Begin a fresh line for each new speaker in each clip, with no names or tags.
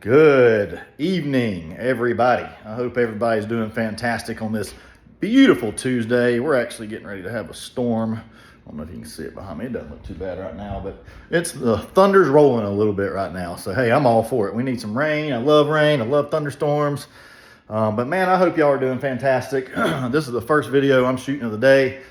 Good evening, everybody. I hope everybody's doing fantastic on this beautiful Tuesday. We're actually getting ready to have a storm. I don't know if you can see it behind me. It doesn't look too bad right now, but the thunder's rolling a little bit right now. So, hey, I'm all for it. We need some rain. I love rain. I love thunderstorms. But, man, I hope y'all are doing fantastic. This is the first video I'm shooting of the day.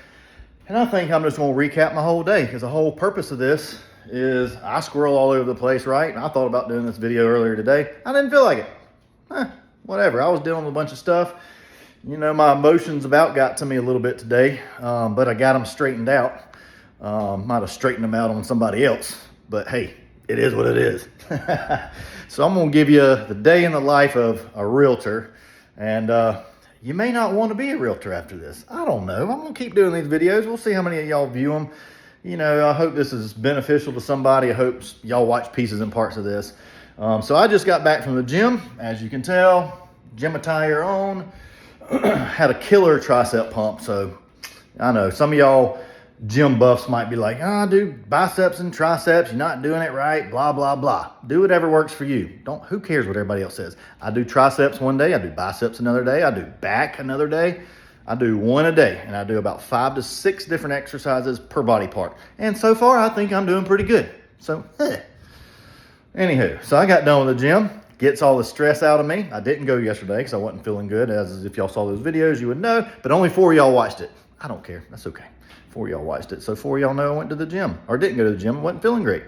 And I think I'm just going to recap my whole day because the whole purpose of this is I squirrel all over the place, right? And I thought about doing this video earlier today. I didn't feel like it. Whatever. I was dealing with a bunch of stuff. You know, my emotions about got to me a little bit today, but I got them straightened out. Might have straightened them out on somebody else, but hey, it is what it is. So I'm going to give you the day in the life of a realtor. And you may not want to be a realtor after this. I don't know. I'm going to keep doing these videos. We'll see how many of y'all view them. You know, I hope this is beneficial to somebody. I hope y'all watch pieces and parts of this. So I just got back from the gym. As you can tell, gym attire on. Had a killer tricep pump. So I know some of y'all gym buffs might be like, dude, biceps and triceps, you're not doing it right, blah, blah, blah. Do whatever works for you. Who cares what everybody else says? I do triceps one day. I do biceps another day. I do back another day. I do one a day, and I do about 5 to 6 different exercises per body part. And so far, I think I'm doing pretty good. So, anywho, so I got done with the gym. Gets all the stress out of me. I didn't go yesterday because I wasn't feeling good, as if y'all saw those videos, you would know. But only 4 of y'all watched it. I don't care. That's okay. 4 of y'all watched it. So 4 of y'all know I went to the gym, or didn't go to the gym. I wasn't feeling great.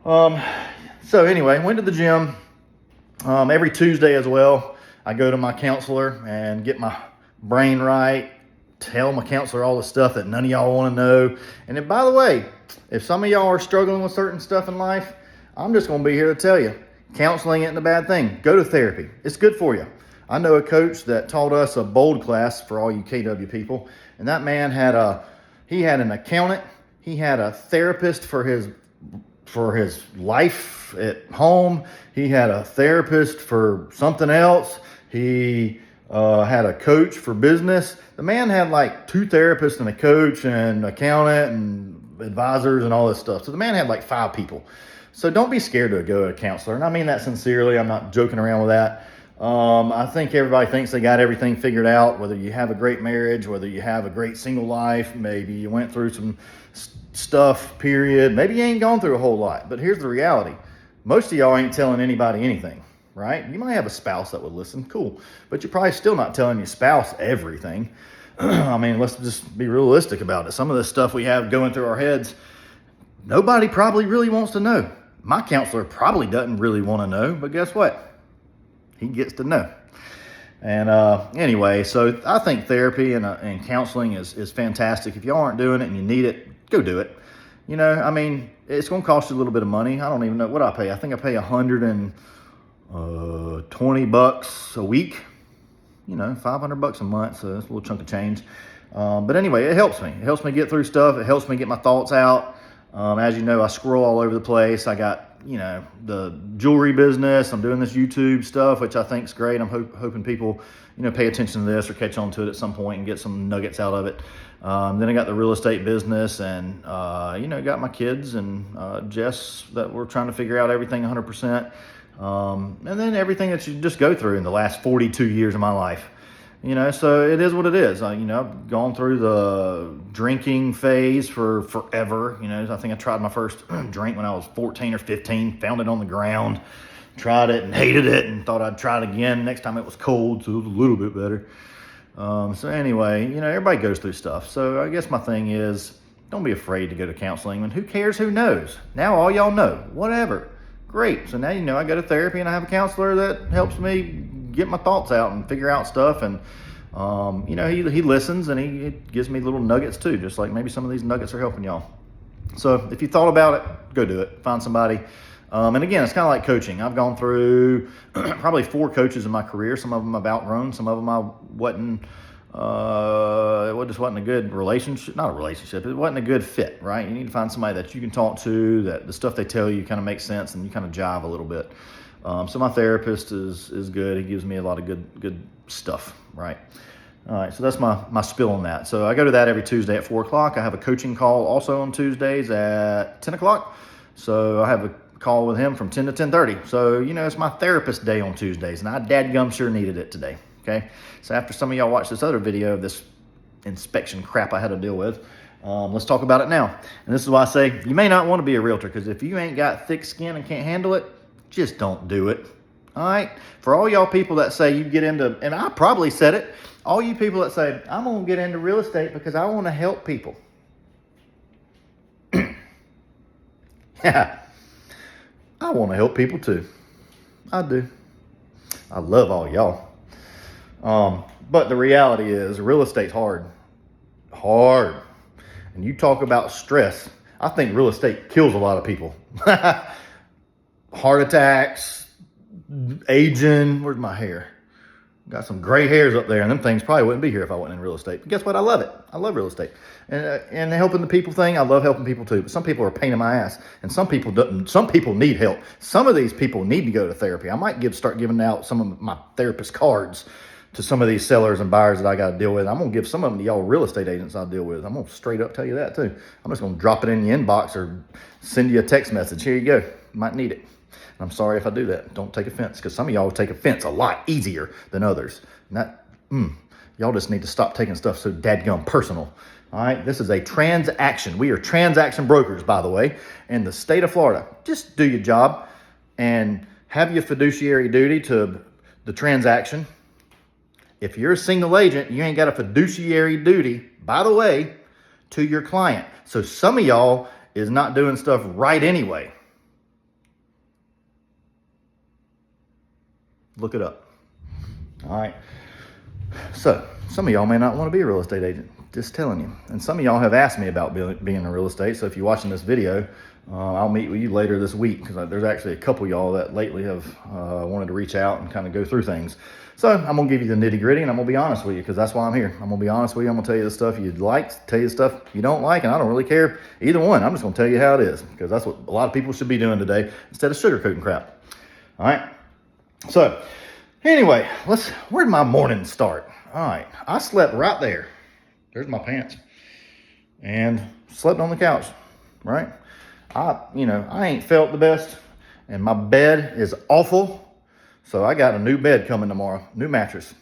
So anyway, went to the gym. Every Tuesday as well, I go to my counselor and get my brain right, tell my counselor all the stuff that none of y'all want to know. And then, by the way, if some of y'all are struggling with certain stuff in life, I'm just going to be here to tell you, counseling isn't a bad thing. Go to therapy. It's good for you. I know a coach that taught us a bold class for all you KW people, and that man had an accountant, he had a therapist for his life at home, he had a therapist for something else, he had a coach for business. The man had like 2 therapists and a coach and accountant and advisors and all this stuff. So the man had like 5 people. So don't be scared to go to a counselor. And I mean that sincerely. I'm not joking around with that. I think everybody thinks they got everything figured out, whether you have a great marriage, whether you have a great single life, maybe you went through some stuff, period. Maybe you ain't gone through a whole lot. But here's the reality. Most of y'all ain't telling anybody anything. Right? You might have a spouse that would listen, cool, but you're probably still not telling your spouse everything. I mean, let's just be realistic about it. Some of the stuff we have going through our heads, nobody probably really wants to know. My counselor probably doesn't really want to know, but guess what? He gets to know. And anyway, so I think therapy and counseling is fantastic. If y'all aren't doing it and you need it, go do it. You know, I mean, it's going to cost you a little bit of money. I don't even know what I pay. I think I pay $120 a week, you know, $500 a month. So that's a little chunk of change. But anyway, it helps me. It helps me get through stuff. It helps me get my thoughts out. As you know, I scroll all over the place. I got, you know, the jewelry business. I'm doing this YouTube stuff, which I think is great. I'm hoping people, you know, pay attention to this or catch on to it at some point and get some nuggets out of it. Then I got the real estate business and, you know, got my kids and Jess that we're trying to figure out everything 100%. And then everything that you just go through in the last 42 years of my life, you know, so it is what it is. You know, I've gone through the drinking phase for forever. You know, I think I tried my first drink when I was 14 or 15, found it on the ground, tried it and hated it and thought I'd try it again. Next time it was cold, so it was a little bit better. So anyway, you know, everybody goes through stuff. So I guess my thing is, don't be afraid to go to counseling. And who cares? Who knows? Now all y'all know, whatever. Great. So now you know I go to therapy and I have a counselor that helps me get my thoughts out and figure out stuff. And, you know, he listens and he gives me little nuggets too, just like maybe some of these nuggets are helping y'all. So if you thought about it, go do it. Find somebody. And again, it's kind of like coaching. I've gone through probably 4 coaches in my career. Some of them I've outgrown. Some of them I it just wasn't a good relationship, not a relationship, it wasn't a good fit, right? You need to find somebody that you can talk to, that the stuff they tell you kind of makes sense and you kind of jive a little bit. So my therapist is good. He gives me a lot of good stuff, right? All right, so that's my spill on that. So I go to that every Tuesday at 4 o'clock. I have a coaching call also on Tuesdays at 10 o'clock. So I have call with him from 10 to 10:30. So, it's my therapist day on Tuesdays, and I dadgum sure needed it today. Okay. So after some of y'all watch this other video of this inspection crap I had to deal with, let's talk about it now. And this is why I say you may not want to be a realtor, because if you ain't got thick skin and can't handle it, just don't do it. All right. For all y'all people that say you get into, and I probably said it, all you people that say, I'm going to get into real estate because I want to help people. Yeah. I want to help people too. I do. I love all y'all. But the reality is real estate's hard. Hard. And you talk about stress. I think real estate kills a lot of people. Heart attacks, aging. Where's my hair? Got some gray hairs up there, and them things probably wouldn't be here if I wasn't in real estate. But guess what? I love it. I love real estate. And helping the people thing, I love helping people too. But some people are a pain in my ass, and some people don't. Some people need help. Some of these people need to go to therapy. I might start giving out some of my therapist cards to some of these sellers and buyers that I got to deal with. I'm going to give some of them to y'all real estate agents I deal with. I'm going to straight up tell you that too. I'm just going to drop it in your inbox or send you a text message. Here you go. You might need it. And I'm sorry if I do that. Don't take offense, because some of y'all take offense a lot easier than others. And that, y'all just need to stop taking stuff so dadgum personal. All right. This is a transaction. We are transaction brokers, by the way, in the state of Florida. Just do your job and have your fiduciary duty to the transaction. If you're a single agent, you ain't got a fiduciary duty, by the way, to your client. So some of y'all is not doing stuff right anyway. Look it up. All right. So some of y'all may not want to be a real estate agent. Just telling you. And some of y'all have asked me about being in real estate. So if you're watching this video, I'll meet with you later this week, because there's actually a couple of y'all that lately have wanted to reach out and kind of go through things. So I'm going to give you the nitty gritty, and I'm going to be honest with you, because that's why I'm here. I'm going to be honest with you. I'm going to tell you the stuff you like, tell you the stuff you don't like, and I don't really care either one. I'm just going to tell you how it is, because that's what a lot of people should be doing today instead of sugarcoating crap. All right. So anyway, where'd my morning start? All right. I slept right there. There's my pants. And slept on the couch, right? I ain't felt the best, and my bed is awful. So I got a new bed coming tomorrow, new mattress.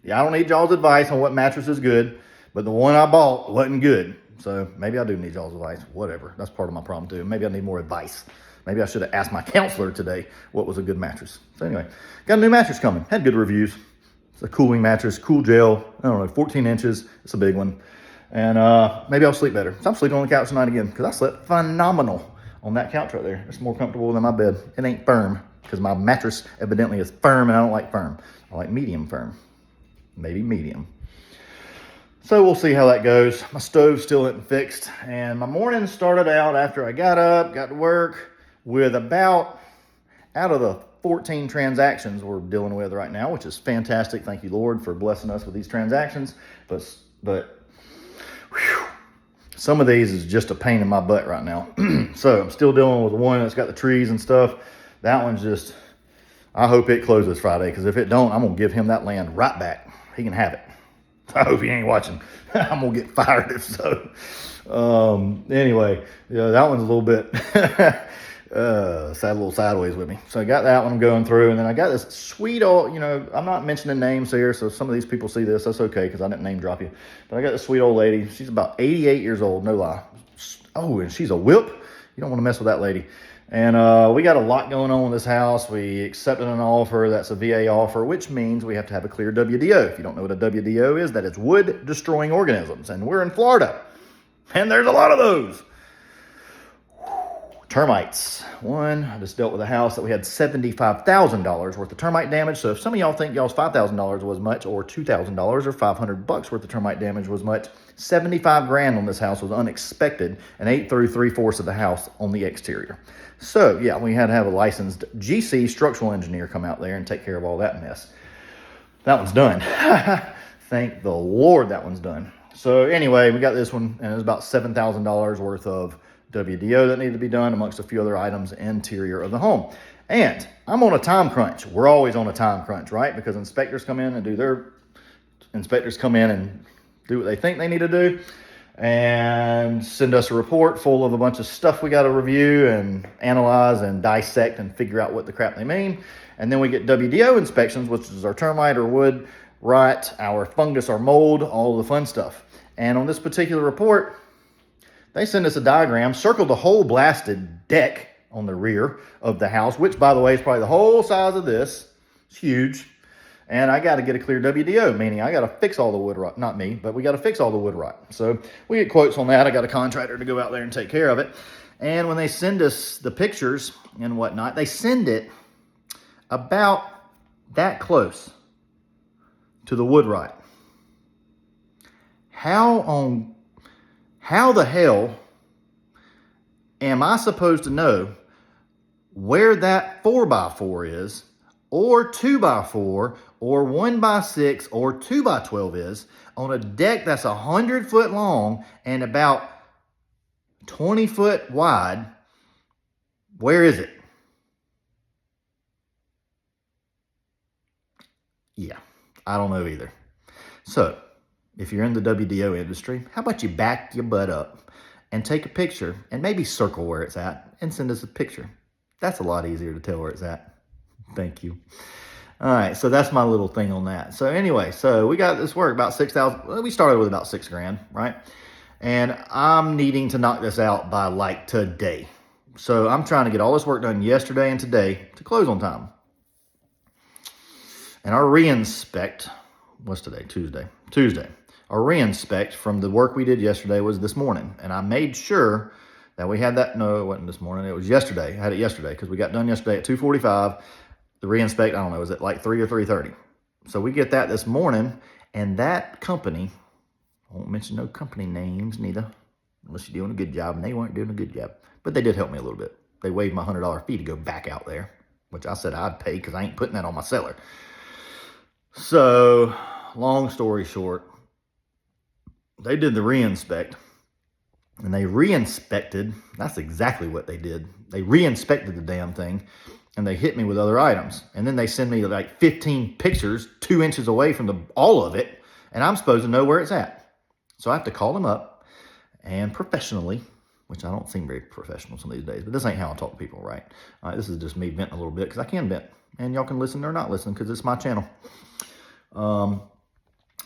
Yeah, I don't need y'all's advice on what mattress is good, but the one I bought wasn't good. So maybe I do need y'all's advice, whatever. That's part of my problem too. Maybe I need more advice. Maybe I should have asked my counselor today what was a good mattress. So anyway, got a new mattress coming. Had good reviews. It's a cooling mattress, cool gel. I don't know, 14 inches. It's a big one. And maybe I'll sleep better. So I'm sleeping on the couch tonight again, because I slept phenomenal on that couch right there. It's more comfortable than my bed. It ain't firm, because my mattress evidently is firm, and I don't like firm. I like medium firm. Maybe medium. So we'll see how that goes. My stove still isn't fixed. And my morning started out after I got up, got to work, with about, out of the 14 transactions we're dealing with right now, which is fantastic. Thank you, Lord, for blessing us with these transactions. But whew, some of these is just a pain in my butt right now. So I'm still dealing with the one that's got the trees and stuff. That one's just, I hope it closes Friday, because if it don't, I'm going to give him that land right back. He can have it. I hope he ain't watching. I'm going to get fired if so. Anyway, yeah, that one's a little bit sad, a little sideways with me. So I got that one going through, and then I got this sweet old, I'm not mentioning names here, so some of these people see this, that's okay, because I didn't name drop you. But I got this sweet old lady. She's about 88 years old, no lie. Oh, and she's a whip. You don't want to mess with that lady. And we got a lot going on with this house. We accepted an offer. That's a VA offer, which means we have to have a clear WDO. If you don't know what a WDO is, that is wood destroying organisms. And we're in Florida, and there's a lot of those. Termites. One, I just dealt with a house that we had $75,000 worth of termite damage. So if some of y'all think y'all's $5,000 was much, or $2,000 or $500 worth of termite damage was much, 75 grand on this house was unexpected, and ate through 3/4 of the house on the exterior. So yeah, we had to have a licensed GC structural engineer come out there and take care of all that mess. That one's done. Thank the Lord that one's done. So anyway, we got this one, and it was about $7,000 worth of WDO that needed to be done, amongst a few other items interior of the home. And I'm on a time crunch. We're always on a time crunch, right? Because inspectors come in and do what they think they need to do. and send us a report full of a bunch of stuff we got to review and analyze and dissect and figure out what the crap they mean. And then we get WDO inspections, which is our termite or wood rot, our fungus or mold, all the fun stuff. And on this particular report, they send us a diagram, circled the whole blasted deck on the rear of the house, which, by the way, is probably the whole size of this. It's huge. And I got to get a clear WDO, meaning I got to fix all the wood rot. Not me, but we got to fix all the wood rot. So we get quotes on that. I got a contractor to go out there and take care of it. And when they send us the pictures and whatnot, they send it about that close to the wood rot. How the hell am I supposed to know where that 4x4 is, or 2x4, or 1x6, or 2x12 is on a deck that's 100 foot long and about 20 foot wide? Where is it? Yeah, I don't know either. So, if you're in the WDO industry, how about you back your butt up and take a picture and maybe circle where it's at and send us a picture? That's a lot easier to tell where it's at. Thank you. All right, so that's my little thing on that. So anyway, so we got this work about 6,000. We started with about $6,000, right? And I'm needing to knock this out by like today. So I'm trying to get all this work done yesterday and today to close on time. And our re-inspect, what's today? Tuesday. Our re-inspect from the work we did yesterday was this morning. And I made sure that we had that. No, it wasn't this morning. It was yesterday. I had it yesterday because we got done yesterday at 2:45. The re-inspect, I don't know, was it like 3 or 3:30? So we get that this morning, and that company, I won't mention no company names neither, unless you're doing a good job, and they weren't doing a good job. But they did help me a little bit. They waived my $100 fee to go back out there, which I said I'd pay because I ain't putting that on my seller. So, long story short, they did the re-inspect, and they re-inspected. That's exactly what they did. They re-inspected the damn thing, and they hit me with other items. And then they send me like 15 pictures 2 inches away from all of it, and I'm supposed to know where it's at. So I have to call them up and professionally, which I don't seem very professional some of these days, but this ain't how I talk to people, right? All right, this is just me venting a little bit because I can vent, and y'all can listen or not listen because it's my channel.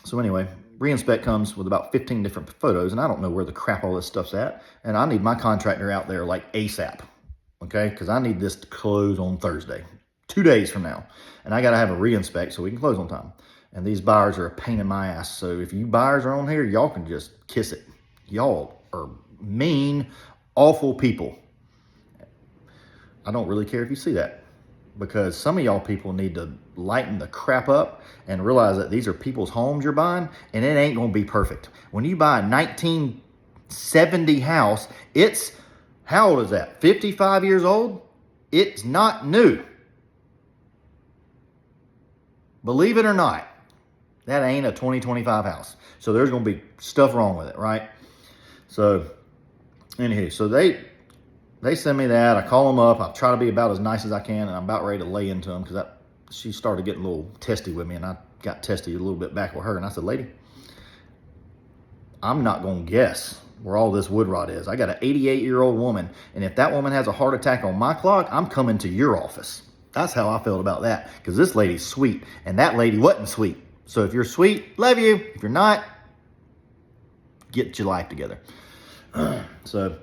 So anyway, re-inspect comes with about 15 different photos, and I don't know where the crap all this stuff's at, and I need my contractor out there like ASAP, okay? Because I need this to close on Thursday, 2 days from now, and I got to have a re-inspect so we can close on time. And these buyers are a pain in my ass, so if you buyers are on here, y'all can just kiss it. Y'all are mean, awful people. I don't really care if you see that, because some of y'all people need to lighten the crap up and realize that these are people's homes you're buying, and it ain't going to be perfect. When you buy a 1970 house, it's, how old is that? 55 years old? It's not new. Believe it or not, that ain't a 2025 house. So there's going to be stuff wrong with it, right? So, anywho, so they send me that. I call them up. I try to be about as nice as I can, and I'm about ready to lay into them because she started getting a little testy with me, and I got testy a little bit back with her. And I said, lady, I'm not going to guess where all this wood rot is. I got an 88-year-old woman, and if that woman has a heart attack on my clock, I'm coming to your office. That's how I felt about that, because this lady's sweet, and that lady wasn't sweet. So if you're sweet, love you. If you're not, get your life together. So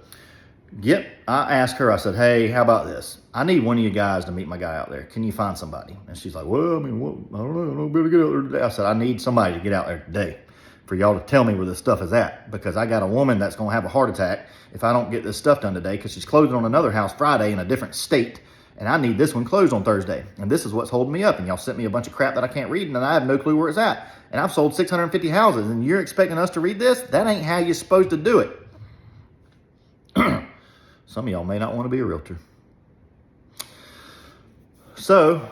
I asked her, I said, hey, how about this? I need one of you guys to meet my guy out there. Can you find somebody? And she's like, well, I mean, I don't know. I'm not going to get out there today. I said, I need somebody to get out there today for y'all to tell me where this stuff is at, because I got a woman that's going to have a heart attack if I don't get this stuff done today, because she's closing on another house Friday in a different state, and I need this one closed on Thursday. And this is what's holding me up. And y'all sent me a bunch of crap that I can't read, and I have no clue where it's at. And I've sold 650 houses, and you're expecting us to read this? That ain't how you're supposed to do it. Some of y'all may not want to be a realtor. So,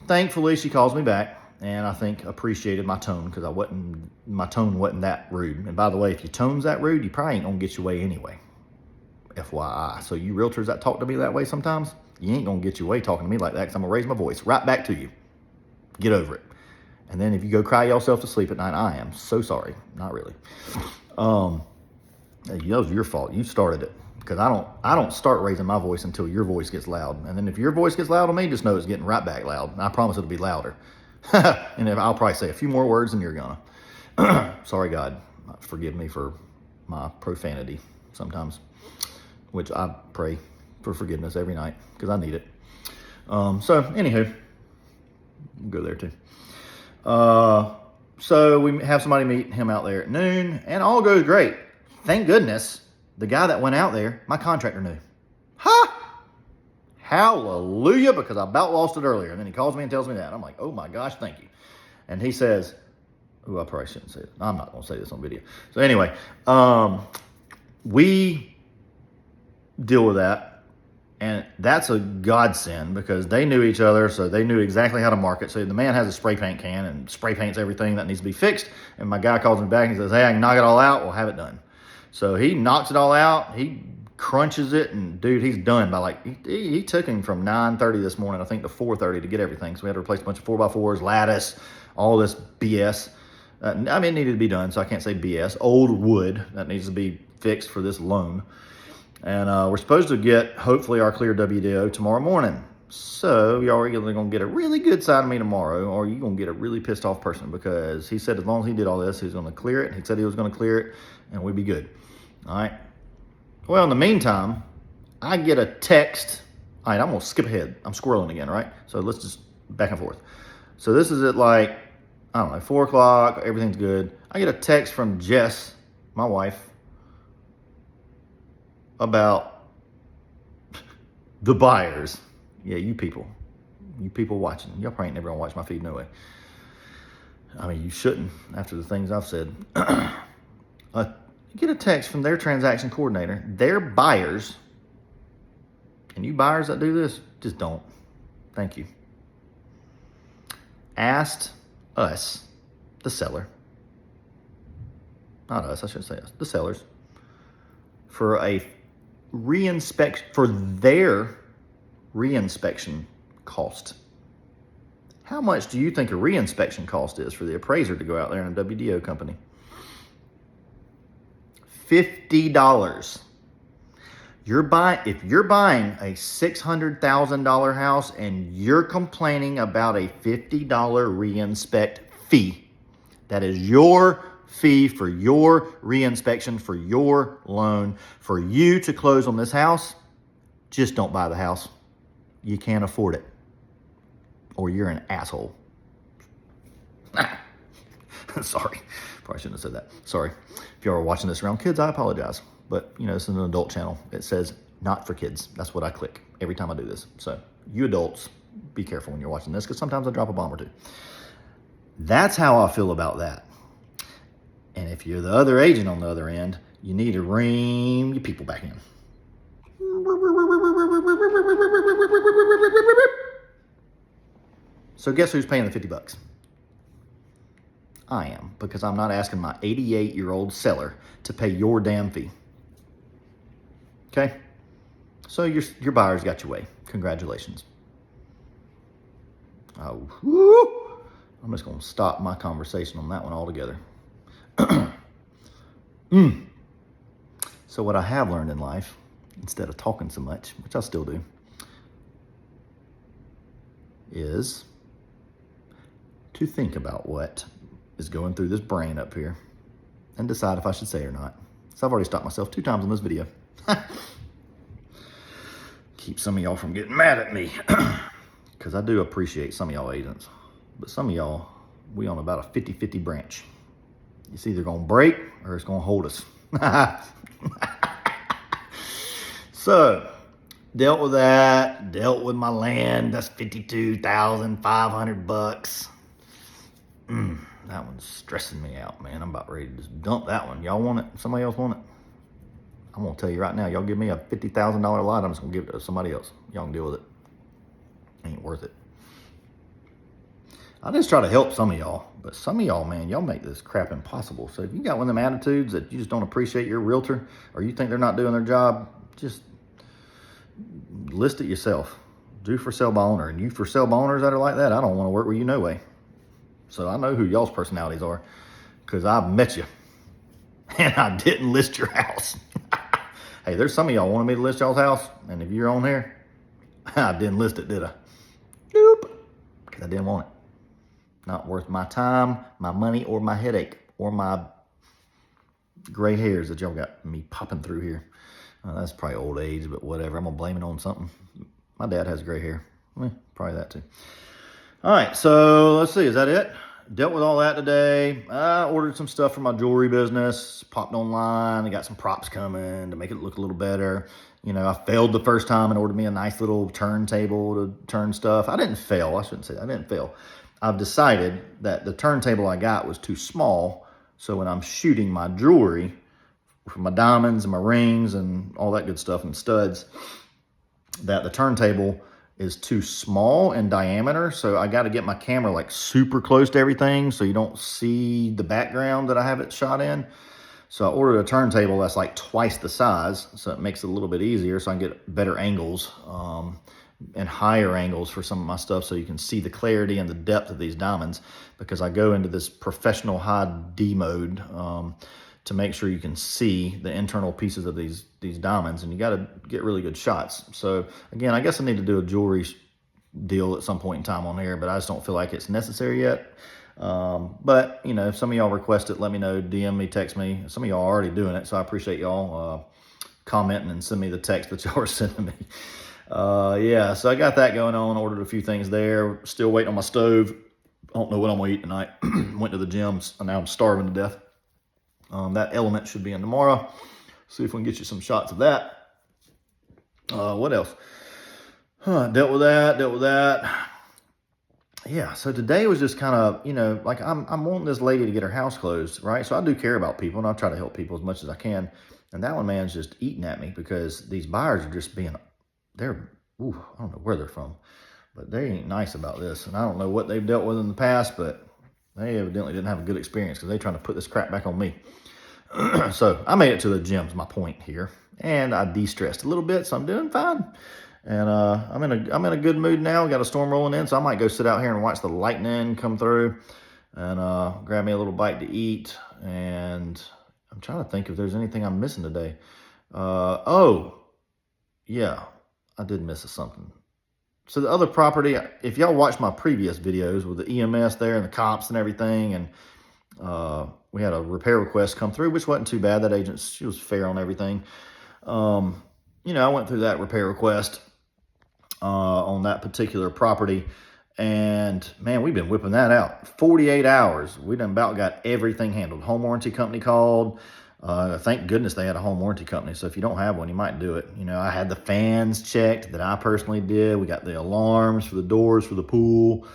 thankfully, she calls me back, and I think appreciated my tone, because my tone wasn't that rude. And by the way, if your tone's that rude, you probably ain't gonna get your way anyway. FYI. So you realtors that talk to me that way sometimes, you ain't gonna get your way talking to me like that, because I'm gonna raise my voice right back to you. Get over it. And then if you go cry yourself to sleep at night, I am so sorry. Not really. Hey, that was your fault. You started it. Because I don't start raising my voice until your voice gets loud. And then if your voice gets loud on me, just know it's getting right back loud. And I promise it'll be louder. And I'll probably say a few more words than you're gonna. Sorry, God. Forgive me for my profanity sometimes, which I pray for forgiveness every night because I need it. So, anywho, we'll go there too. So we have somebody meet him out there at noon, and all goes great. Thank goodness the guy that went out there, my contractor knew. Ha! Hallelujah, because I about lost it earlier. And then he calls me and tells me that. I'm like, oh my gosh, thank you. And he says, oh, I probably shouldn't say it. I'm not going to say this on video. So anyway, we deal with that. And that's a godsend because they knew each other, so they knew exactly how to market. So the man has a spray paint can and spray paints everything that needs to be fixed. And my guy calls me back and he says, hey, I can knock it all out. We'll have it done. So he knocks it all out. He crunches it, and dude, he's done by like, he took him from 9:30 this morning, I think, to 4:30 to get everything. So we had to replace a bunch of 4x4s, lattice, all this BS. I mean, it needed to be done, so I can't say BS. Old wood that needs to be fixed for this loan. And we're supposed to get, hopefully, our clear WDO tomorrow morning. So y'all are either going to get a really good side of me tomorrow, or you're going to get a really pissed off person, because he said as long as he did all this, he was going to clear it. He said he was going to clear it, and we'd be good. All right. Well, in the meantime, I get a text. All right, I'm going to skip ahead. I'm squirreling again, right? So let's just back and forth. So this is at like, I don't know, 4 o'clock. Everything's good. I get a text from Jess, my wife, about the buyers. Yeah, you people watching. Y'all probably ain't never gonna watch my feed, no way. I mean, you shouldn't after the things I've said. You get a text from their transaction coordinator. Their buyers, and you buyers that do this, just don't. Thank you. Asked us, the seller, not us, I shouldn't say us, the sellers, for a reinspection, for their reinspection cost. How much do you think a reinspection cost is for the appraiser to go out there in a WDO company? $50. If you're buying a $600,000 house and you're complaining about a $50 reinspect fee, that is your fee for your reinspection for your loan for you to close on this house, just don't buy the house. You can't afford it, or you're an asshole. Sorry, probably shouldn't have said that. Sorry. If y'all are watching this around kids, I apologize. But, you know, this is an adult channel. It says not for kids. That's what I click every time I do this. So you adults, be careful when you're watching this, because sometimes I drop a bomb or two. That's how I feel about that. And if you're the other agent on the other end, you need to ream your people back in. So guess who's paying the $50? I am, because I'm not asking my 88-year-old seller to pay your damn fee. Okay? So your buyer's got your way. Congratulations. Oh, whoo. I'm just going to stop my conversation on that one altogether. So what I have learned in life, instead of talking so much, which I still do, is to think about what is going through this brain up here and decide if I should say it or not. So I've already stopped myself 2 times in this video. Keep some of y'all from getting mad at me, because I do appreciate some of y'all agents, but some of y'all, we on about a 50-50 branch. It's either going to break or it's going to hold us. So, dealt with that, dealt with my land. That's $52,500. That one's stressing me out, man. I'm about ready to just dump that one. Y'all want it? Somebody else want it? I'm going to tell you right now, y'all give me a $50,000 lot, I'm just going to give it to somebody else. Y'all can deal with it. Ain't worth it. I just try to help some of y'all, but some of y'all, man, y'all make this crap impossible. So if you got one of them attitudes that you just don't appreciate your realtor, or you think they're not doing their job, just list it yourself. Do for sale by owner. And you for sale by owners that are like that, I don't want to work with you no way. So I know who y'all's personalities are, because I've met you. and I didn't list your house. Hey, there's some of y'all wanted me to list y'all's house, and if you're on here, I didn't list it, did I? Nope, because I didn't want it. Not worth my time, my money, or my headache, or my gray hairs that y'all got me popping through here. That's probably old age, but whatever. I'm gonna blame it on something. My dad has gray hair. Probably that too. All right, so let's see. Is that it? Dealt with all that today. I ordered some stuff for my jewelry business. Popped online. I got some props coming to make it look a little better. I failed the first time and ordered me a nice little turntable to turn stuff. I didn't fail. I shouldn't say that. I didn't fail. I've decided that the turntable I got was too small. So when I'm shooting my jewelry, for my diamonds and my rings and all that good stuff and studs, that the turntable is too small in diameter. So I got to get my camera like super close to everything so you don't see the background that I have it shot in. So I ordered a turntable that's like twice the size, so it makes it a little bit easier so I can get better angles and higher angles for some of my stuff so you can see the clarity and the depth of these diamonds, because I go into this professional high D mode to make sure you can see the internal pieces of these diamonds, and you got to get really good shots. So again, I guess I need to do a jewelry deal at some point in time on here, but I just don't feel like it's necessary yet. But if some of y'all request it, let me know, DM me, text me. Some of y'all are already doing it, so I appreciate y'all commenting and send me the text that y'all are sending me. Yeah, so I got that going on. Ordered a few things there. Still waiting on my stove. I don't know what I'm gonna eat tonight. Went to the gym, and now I'm starving to death. That element should be in tomorrow. See if we can get you some shots of that. What else? Dealt with that. Yeah, so today was just kind of, like I'm wanting this lady to get her house closed, right? So I do care about people, and I try to help people as much as I can. And that one, man's just eating at me because these buyers are just I don't know where they're from, but they ain't nice about this. And I don't know what they've dealt with in the past, but they evidently didn't have a good experience because they're trying to put this crap back on me. So I made it to the gym, is my point here, and I de-stressed a little bit, so I'm doing fine. And I'm in a good mood now. We got a storm rolling in, so I might go sit out here and watch the lightning come through, and grab me a little bite to eat. And I'm trying to think if there's anything I'm missing today. Oh, yeah, I did miss something. So the other property, if y'all watched my previous videos with the EMS there and the cops and everything, and we had a repair request come through, which wasn't too bad. That agent, she was fair on everything. I went through that repair request on that particular property, and man, we've been whipping that out. 48 hours. We done about got everything handled. Home warranty company called. Thank goodness they had a home warranty company. So if you don't have one, you might do it. I had the fans checked that I personally did. We got the alarms for the doors for the pool.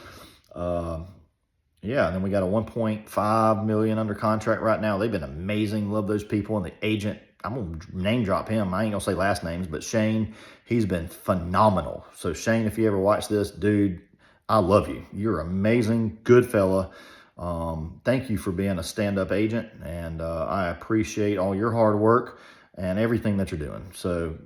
Yeah, and then we got a 1.5 million under contract right now. They've been amazing. Love those people. And the agent, I'm going to name drop him. I ain't going to say last names, but Shane, he's been phenomenal. So Shane, if you ever watch this, dude, I love you. You're amazing, good fella. Thank you for being a stand-up agent, and I appreciate all your hard work and everything that you're doing. So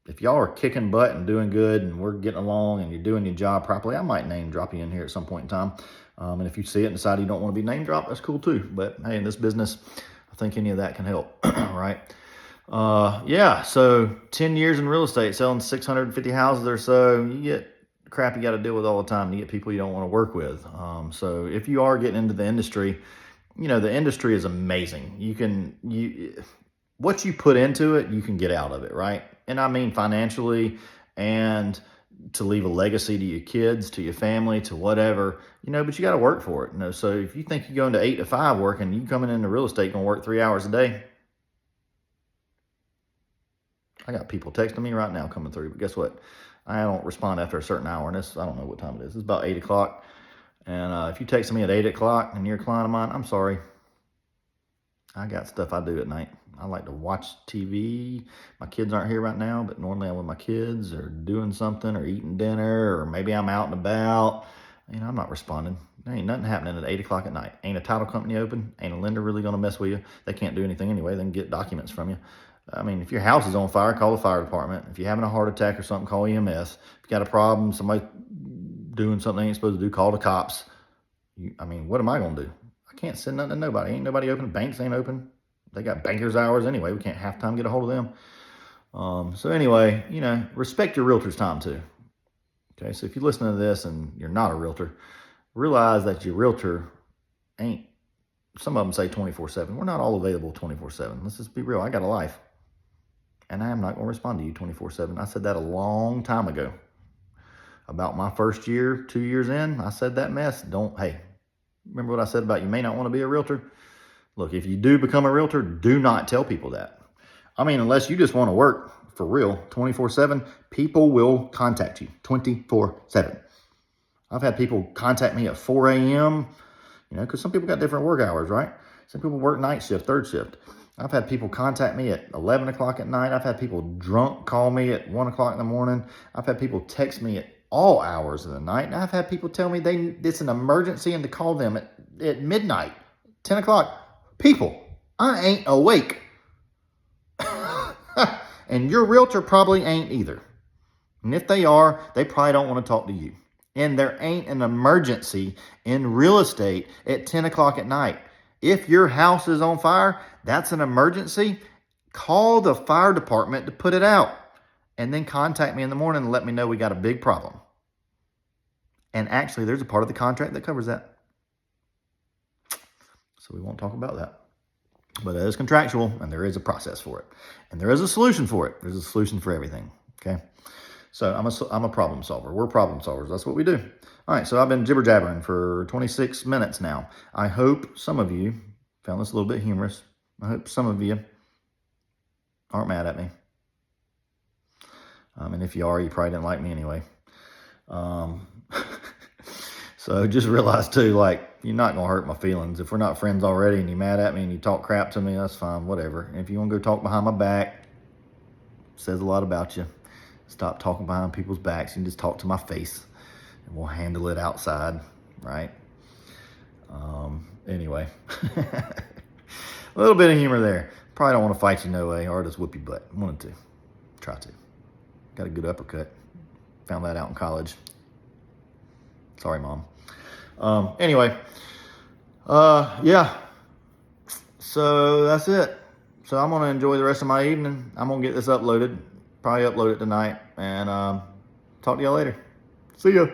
if y'all are kicking butt and doing good and we're getting along and you're doing your job properly, I might name drop you in here at some point in time. And if you see it and decide you don't want to be name dropped, that's cool too. But hey, in this business, I think any of that can help, right? Yeah, so 10 years in real estate, selling 650 houses or so, you get crap you got to deal with all the time. You get people you don't want to work with. So if you are getting into the industry, the industry is amazing. What you put into it, you can get out of it, right? And I mean financially, and to leave a legacy to your kids, to your family, to whatever, but you got to work for it. So if you think you're going to 8 to 5 working, you coming into real estate, going to work 3 hours a day. I got people texting me right now coming through, but guess what? I don't respond after a certain hour, and I don't know what time it is. It's about 8 o'clock. And if you text me at 8 o'clock and you're a client of mine, I'm sorry. I got stuff I do at night. I like to watch TV. My kids aren't here right now, but normally I'm with my kids or doing something or eating dinner, or maybe I'm out and about. I'm not responding. There ain't nothing happening at 8 o'clock at night. Ain't a title company open. Ain't a lender really going to mess with you. They can't do anything anyway. They can get documents from you. I mean, if your house is on fire, call the fire department. If you're having a heart attack or something, call EMS. If you got a problem, somebody doing something they ain't supposed to do, call the cops. What am I going to do? I can't send nothing to nobody. Ain't nobody open. Banks ain't open. they got banker's hours anyway. We can't half time get a hold of them. So anyway, respect your realtor's time too. Okay, so if you listen to this and you're not a realtor, realize that your realtor ain't, some of them say 24/7. We're not all available 24/7. Let's just be real. I got a life. And I am not going to respond to you 24/7. I said that a long time ago. About my first year, 2 years in, I said that mess. Hey, remember what I said about you may not want to be a realtor? Look, if you do become a realtor, do not tell people that. I mean, unless you just want to work for real 24/7, people will contact you 24/7. I've had people contact me at 4 a.m., because some people got different work hours, right? Some people work night shift, third shift. I've had people contact me at 11 o'clock at night. I've had people drunk call me at 1 o'clock in the morning. I've had people text me at all hours of the night. And I've had people tell me it's an emergency and to call them at midnight, 10 o'clock. People, I ain't awake. And your realtor probably ain't either. And if they are, they probably don't want to talk to you. And there ain't an emergency in real estate at 10 o'clock at night. If your house is on fire, that's an emergency. Call the fire department to put it out. And then contact me in the morning and let me know we got a big problem. And actually, there's a part of the contract that covers that. So we won't talk about that. But it is contractual, and there is a process for it. And there is a solution for it. There's a solution for everything, okay? So I'm a problem solver. We're problem solvers. That's what we do. All right, so I've been jibber-jabbering for 26 minutes now. I hope some of you found this a little bit humorous. I hope some of you aren't mad at me. And if you are, you probably didn't like me anyway. So just realize too, you're not going to hurt my feelings. If we're not friends already and you're mad at me and you talk crap to me, that's fine, whatever. And if you want to go talk behind my back, it says a lot about you. Stop talking behind people's backs and just talk to my face, and we'll handle it outside, right? Anyway, a little bit of humor there. Probably don't want to fight you no way, or just whoop your butt. Wanted to, try to. Got a good uppercut. Found that out in college. Sorry, Mom. Anyway, yeah. So that's it. So I'm gonna enjoy the rest of my evening. I'm gonna get this uploaded. Probably upload it tonight, and talk to y'all later. See ya.